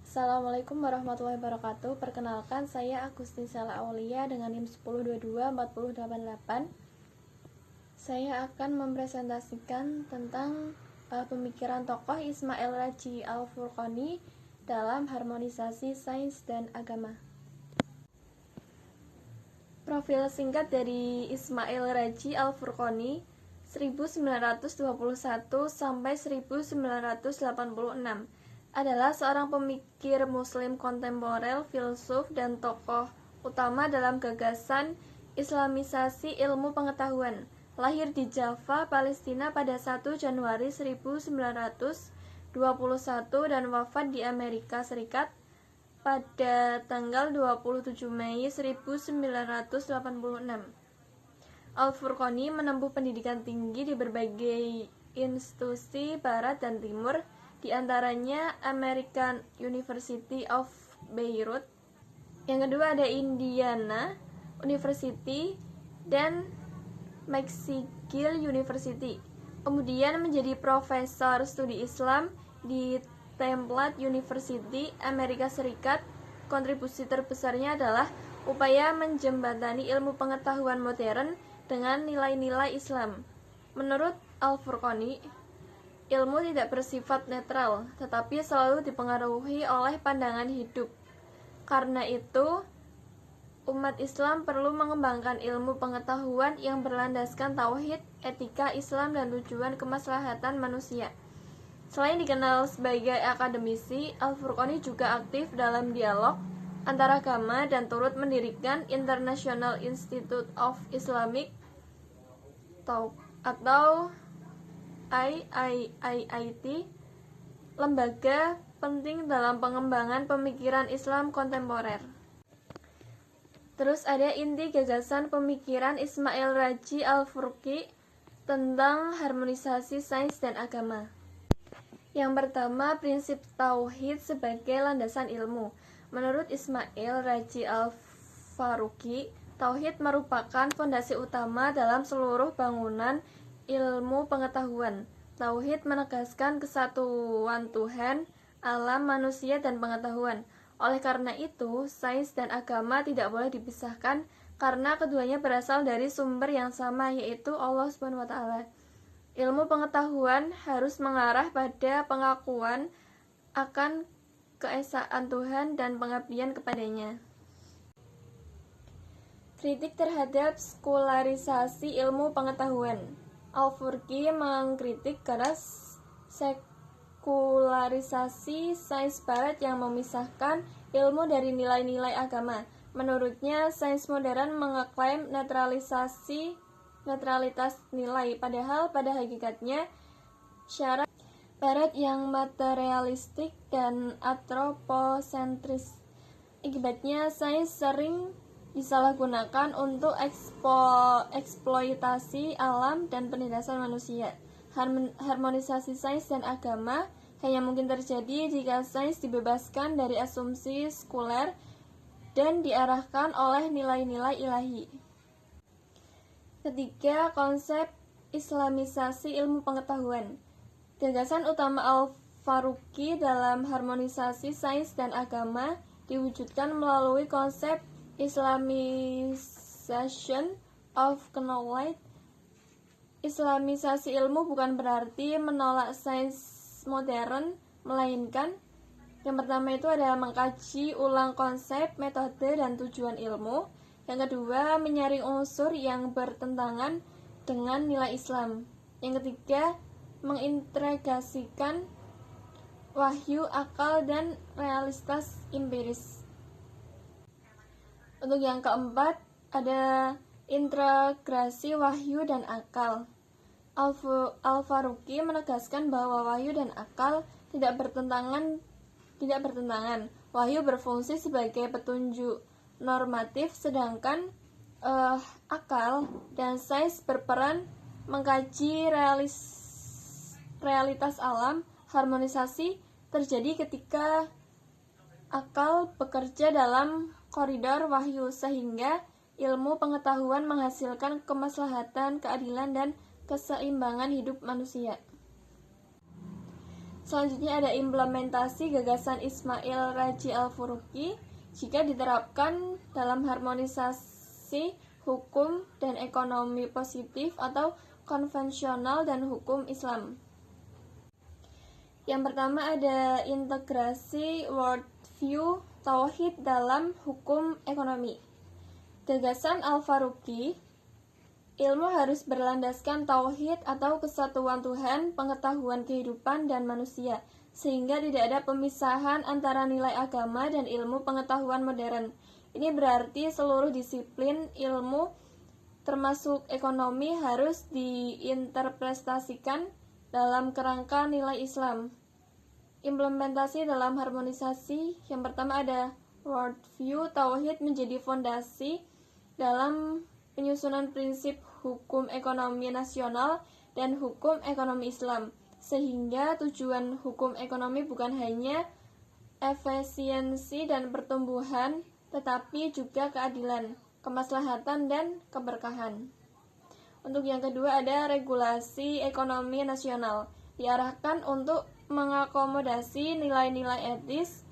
Assalamualaikum warahmatullahi wabarakatuh. Perkenalkan, saya Agustin Sela Aulia dengan NIM 10224088. Saya akan mempresentasikan tentang pemikiran tokoh Ismail Raji Al-Furqani dalam harmonisasi sains dan agama. Profil singkat dari Ismail Raji Al-Furqani 1921 sampai 1986 adalah seorang pemikir muslim kontemporer, filsuf, dan tokoh utama dalam gagasan Islamisasi ilmu pengetahuan. Lahir di Java, Palestina pada 1 Januari 1921 dan wafat di Amerika Serikat pada tanggal 27 Mei 1986. Al-Furqani menempuh pendidikan tinggi di berbagai institusi barat dan timur, di antaranya American University of Beirut. Yang kedua ada Indiana University dan McGill University. Kemudian menjadi profesor studi Islam di Temple University, Amerika Serikat. Kontribusi terbesarnya adalah upaya menjembatani ilmu pengetahuan modern dengan nilai-nilai Islam. Menurut Al-Furqani, ilmu tidak bersifat netral, tetapi selalu dipengaruhi oleh pandangan hidup. Karena itu, umat Islam perlu mengembangkan ilmu pengetahuan yang berlandaskan tauhid, etika Islam, dan tujuan kemaslahatan manusia. Selain dikenal sebagai akademisi, Al-Furqani juga aktif dalam dialog antar agama dan turut mendirikan International Institute of Islamic atau IIIT, lembaga penting dalam pengembangan pemikiran Islam kontemporer. Terus ada inti gagasan pemikiran Ismail Raji Al-Furqani tentang harmonisasi sains dan agama. Yang pertama, prinsip tauhid sebagai landasan ilmu. Menurut Ismail Raji Al-Furqani, tauhid merupakan fondasi utama dalam seluruh bangunan ilmu pengetahuan. Tauhid menegaskan kesatuan Tuhan, alam, manusia, dan pengetahuan. Oleh karena itu, sains dan agama tidak boleh dipisahkan karena keduanya berasal dari sumber yang sama, yaitu Allah SWT. Ilmu pengetahuan harus mengarah pada pengakuan akan keesaan Tuhan dan pengabdian kepadanya. Kritik terhadap sekularisasi ilmu pengetahuan. Al-Furqani mengkritik keras sekularisasi sains barat yang memisahkan ilmu dari nilai-nilai agama. Menurutnya, sains modern mengeklaim netralitas nilai, padahal pada hakikatnya syarat barat yang materialistik dan antroposentris. Akibatnya, sains sering disalahgunakan untuk eksploitasi alam dan penindasan manusia. Harmonisasi sains dan agama hanya mungkin terjadi jika sains dibebaskan dari asumsi sekuler dan diarahkan oleh nilai-nilai ilahi. Ketiga, konsep Islamisasi ilmu pengetahuan. Gagasan utama Al-Furqani dalam harmonisasi sains dan agama diwujudkan melalui konsep Islamization of knowledge. Islamisasi ilmu bukan berarti menolak sains modern, melainkan yang pertama itu adalah mengkaji ulang konsep, metode, dan tujuan ilmu. Yang kedua, menyaring unsur yang bertentangan dengan nilai Islam. Yang ketiga, mengintegrasikan wahyu, akal, dan realitas empiris. Untuk yang keempat, ada integrasi wahyu dan akal. Al-Furqani menegaskan bahwa wahyu dan akal tidak bertentangan. Wahyu berfungsi sebagai petunjuk normatif, sedangkan akal dan sains berperan mengkaji realitas alam. Harmonisasi terjadi ketika akal bekerja dalam koridor wahyu, sehingga ilmu pengetahuan menghasilkan kemaslahatan, keadilan, dan keseimbangan hidup manusia. Selanjutnya ada implementasi gagasan Ismail Raji Al-Faruqi jika diterapkan dalam harmonisasi hukum dan ekonomi positif atau konvensional dan hukum Islam. Yang pertama ada integrasi worldview tauhid dalam hukum ekonomi. Gagasan Al-Faruqi, ilmu harus berlandaskan tauhid atau kesatuan Tuhan, pengetahuan kehidupan dan manusia, sehingga tidak ada pemisahan antara nilai agama dan ilmu pengetahuan modern. Ini berarti seluruh disiplin ilmu, termasuk ekonomi, harus diinterpretasikan dalam kerangka nilai Islam. Implementasi dalam harmonisasi, yang pertama ada worldview tauhid menjadi fondasi dalam penyusunan prinsip hukum ekonomi nasional dan hukum ekonomi Islam, sehingga tujuan hukum ekonomi bukan hanya efisiensi dan pertumbuhan, tetapi juga keadilan, kemaslahatan, dan keberkahan. Untuk yang kedua ada regulasi ekonomi nasional, diarahkan untuk mengakomodasi nilai-nilai etis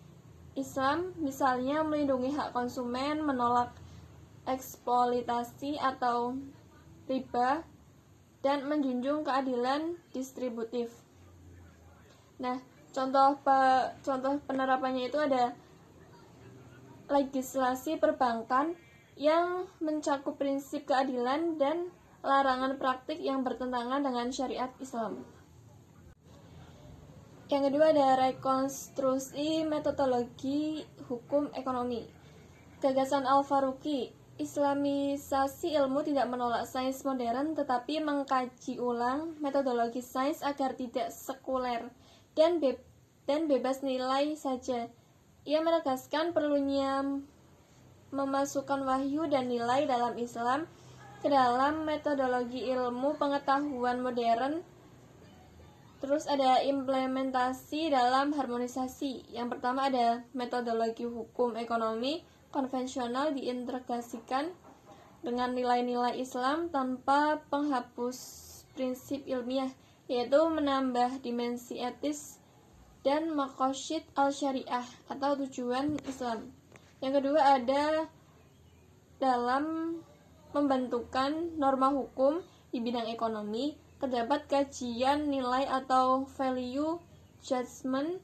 Islam, misalnya melindungi hak konsumen, menolak eksploitasi atau riba, dan menjunjung keadilan distributif. Nah, contoh penerapannya itu ada legislasi perbankan yang mencakup prinsip keadilan dan larangan praktik yang bertentangan dengan syariat Islam. Yang kedua ada rekonstruksi metodologi hukum ekonomi. Gagasan Al-Faruqi, Islamisasi ilmu tidak menolak sains modern, tetapi mengkaji ulang metodologi sains agar tidak sekuler dan bebas nilai saja. Ia menegaskan perlunya memasukkan wahyu dan nilai dalam Islam ke dalam metodologi ilmu pengetahuan modern. Terus ada implementasi dalam harmonisasi. Yang pertama ada metodologi hukum ekonomi konvensional diintegrasikan dengan nilai-nilai Islam tanpa penghapus prinsip ilmiah, yaitu menambah dimensi etis dan maqasid al-syariah atau tujuan Islam. Yang kedua ada dalam pembentukan norma hukum di bidang ekonomi, terdapat kajian nilai atau value judgment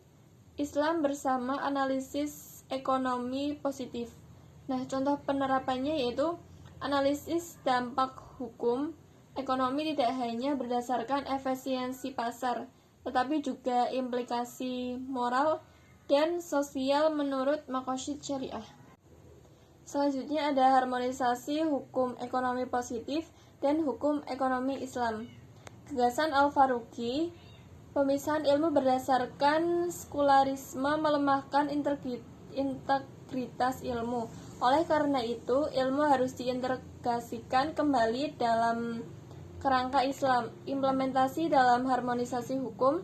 Islam bersama analisis ekonomi positif. Nah, contoh penerapannya yaitu analisis dampak hukum ekonomi tidak hanya berdasarkan efisiensi pasar, tetapi juga implikasi moral dan sosial menurut maqasid syariah. Selanjutnya ada harmonisasi hukum ekonomi positif dan hukum ekonomi Islam. Gagasan Al-Faruqi, pemisahan ilmu berdasarkan sekularisme melemahkan integritas ilmu. Oleh karena itu, ilmu harus diintegrasikan kembali dalam kerangka Islam. Implementasi dalam harmonisasi hukum,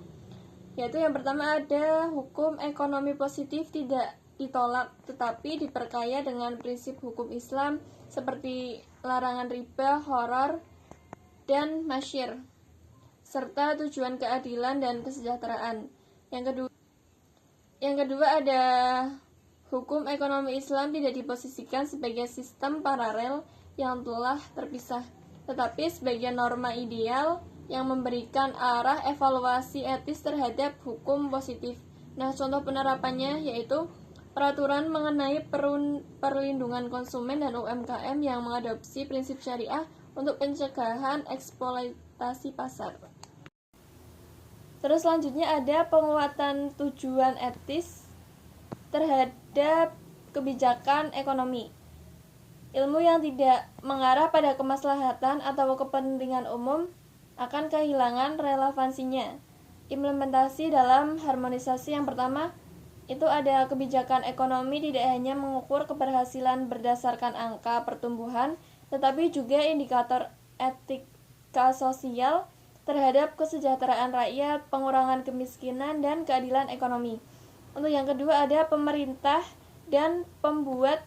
yaitu yang pertama ada hukum ekonomi positif tidak ditolak, tetapi diperkaya dengan prinsip hukum Islam seperti larangan riba, horor, dan masyir, serta tujuan keadilan dan kesejahteraan. Yang kedua ada hukum ekonomi Islam tidak diposisikan sebagai sistem paralel yang telah terpisah, tetapi sebagai norma ideal yang memberikan arah evaluasi etis terhadap hukum positif. Nah, contoh penerapannya yaitu peraturan mengenai perlindungan konsumen dan UMKM yang mengadopsi prinsip syariah untuk pencegahan eksploitasi pasar. Terus selanjutnya ada penguatan tujuan etis terhadap kebijakan ekonomi. Ilmu yang tidak mengarah pada kemaslahatan atau kepentingan umum akan kehilangan relevansinya. Implementasi dalam harmonisasi yang pertama itu ada kebijakan ekonomi tidak hanya mengukur keberhasilan berdasarkan angka pertumbuhan, tetapi juga indikator etika sosial terhadap kesejahteraan rakyat, pengurangan kemiskinan, dan keadilan ekonomi. Untuk yang kedua ada pemerintah dan pembuat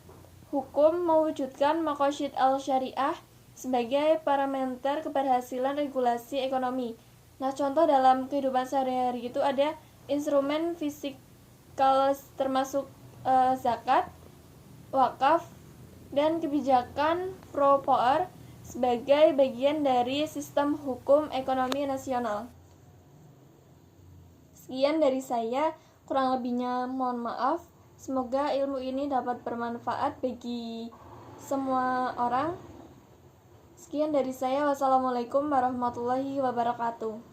hukum mewujudkan maqasid al-syariah sebagai parameter keberhasilan regulasi ekonomi. Nah, contoh dalam kehidupan sehari-hari itu ada instrumen fiskal termasuk zakat, wakaf, dan kebijakan pro-poor sebagai bagian dari sistem hukum ekonomi nasional. Sekian dari saya, kurang lebihnya mohon maaf. Semoga ilmu ini dapat bermanfaat bagi semua orang. Sekian dari saya, wassalamualaikum warahmatullahi wabarakatuh.